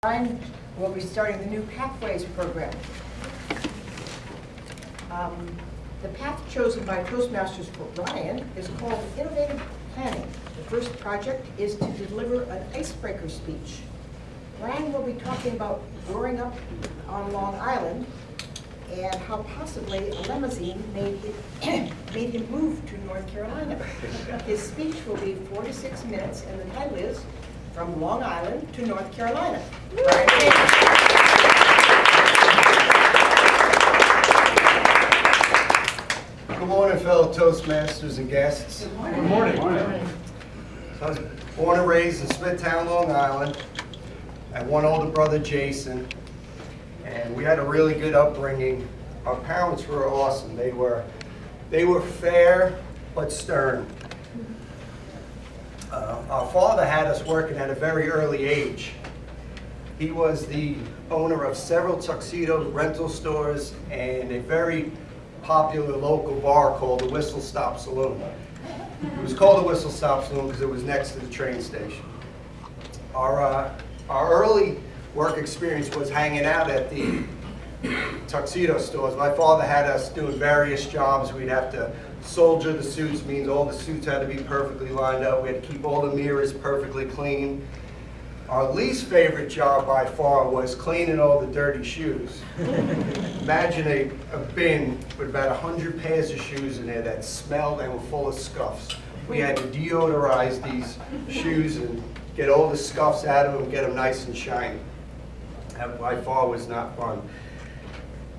Bryan will be starting the new Pathways program. The path chosen by Toastmasters for Bryan is called Innovative Planning. The first project is to deliver an icebreaker speech. Bryan will be talking about growing up on Long Island and how possibly a limousine made him move to North Carolina. His speech will be 4 to 6 minutes, and the title is From Long Island to North Carolina. Bryan James. Good morning, fellow Toastmasters and guests. Good morning. Good morning. So I was born and raised in Smithtown, Long Island. I have one older brother, Jason, and we had a really good upbringing. Our parents were awesome. They were fair but stern. Our father had us working at a very early age. He was the owner of several tuxedo rental stores and a very popular local bar called the Whistle Stop Saloon. It was called the Whistle Stop Saloon because it was next to the train station. Our early work experience was hanging out at the tuxedo stores. My father had us doing various jobs. We'd have to soldier the suits, means all the suits had to be perfectly lined up. We had to keep all the mirrors perfectly clean. Our least favorite job by far was cleaning all the dirty shoes. Imagine a bin with about 100 pairs of shoes in there that smelled and were full of scuffs. We had to deodorize these shoes and get all the scuffs out of them and get them nice and shiny. That by far was not fun.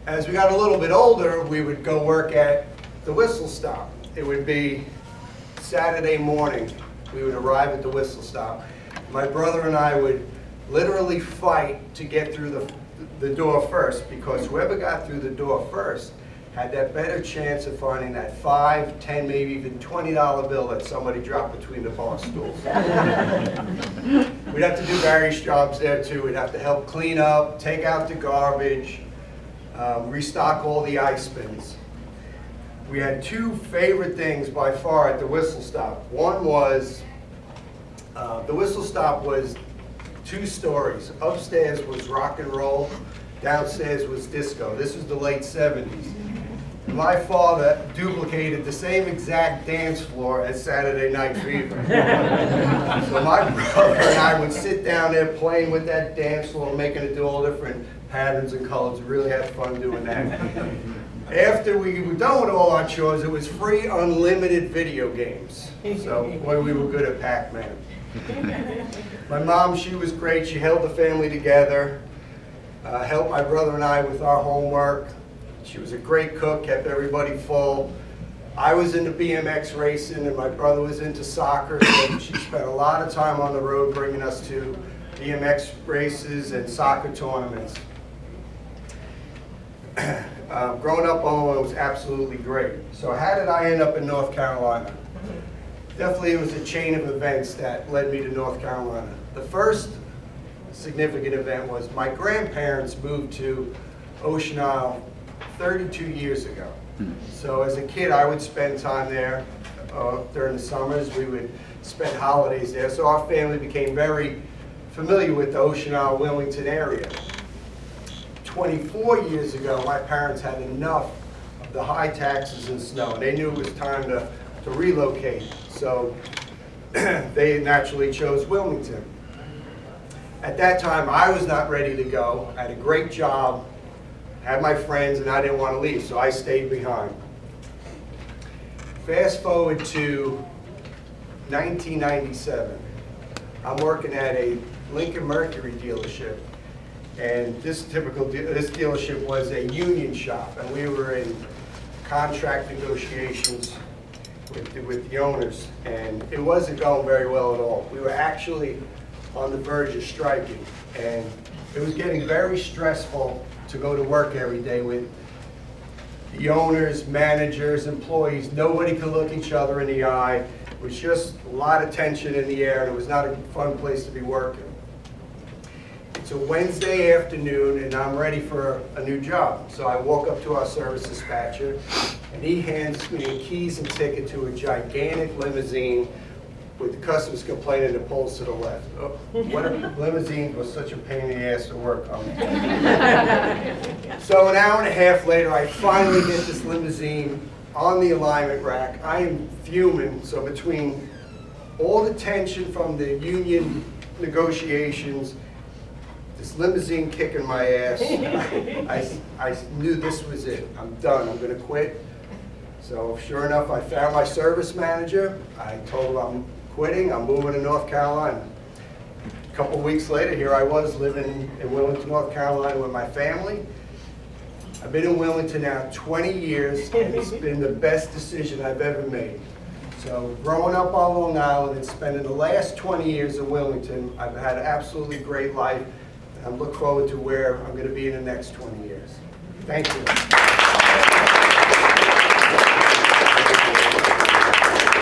As we got a little bit older, we would go work at the Whistle Stop. It would be Saturday morning. We would arrive at the Whistle Stop. My brother and I would literally fight to get through the door first, because whoever got through the door first had that better chance of finding that $5, $10, maybe even $20 bill that somebody dropped between the bar stools. We'd have to do various jobs there too. We'd have to help clean up, take out the garbage, restock all the ice bins. We had two favorite things by far at the Whistle Stop. One was, the Whistle Stop was 2 stories. Upstairs was rock and roll, downstairs was disco. This was the late 70s. My father duplicated the same exact dance floor as Saturday Night Fever. So my brother and I would sit down there playing with that dance floor, making it do all different patterns and colors. We really had fun doing that. After we were done with all our chores, it was free, unlimited video games. So, boy, we were good at Pac-Man. My mom, she was great. She held the family together, helped my brother and I with our homework. She was a great cook, kept everybody full. I was into BMX racing, and my brother was into soccer, so she spent a lot of time on the road bringing us to BMX races and soccer tournaments. Growing up on Long Island was absolutely great. So how did I end up in North Carolina? Definitely it was a chain of events that led me to North Carolina. The first significant event was my grandparents moved to Ocean Isle 32 years ago. So as a kid, I would spend time there during the summers. We would spend holidays there. So our family became very familiar with the Ocean Isle, Wilmington area. 24 years ago, my parents had enough of the high taxes and snow, and they knew it was time to relocate. So they naturally chose Wilmington. At that time, I was not ready to go. I had a great job, had my friends, and I didn't want to leave, so I stayed behind. Fast forward to 1997. I'm working at a Lincoln Mercury dealership. And this dealership was a union shop, and we were in contract negotiations with the owners, and it wasn't going very well at all. We were actually on the verge of striking, and it was getting very stressful to go to work every day with the owners, managers, employees. Nobody could look each other in the eye. It was just a lot of tension in the air, and it was not a fun place to be working. It's a Wednesday afternoon, and I'm ready for a new job. So I walk up to our service dispatcher, and he hands me a keys and ticket to a gigantic limousine with the customers complaining the poles to the left. Oh, what a limousine was such a pain in the ass to work on. So an hour and a half later, I finally get this limousine on the alignment rack. I am fuming, so between all the tension from the union negotiations, this limousine kicking my ass, I knew this was it. I'm done, I'm gonna quit. So sure enough, I found my service manager. I told him I'm quitting, I'm moving to North Carolina. A couple weeks later, here I was living in Wilmington, North Carolina with my family. I've been in Wilmington now 20 years, and it's been the best decision I've ever made. So growing up on Long Island and spending the last 20 years in Wilmington, I've had an absolutely great life. I look forward to where I'm going to be in the next 20 years. Thank you.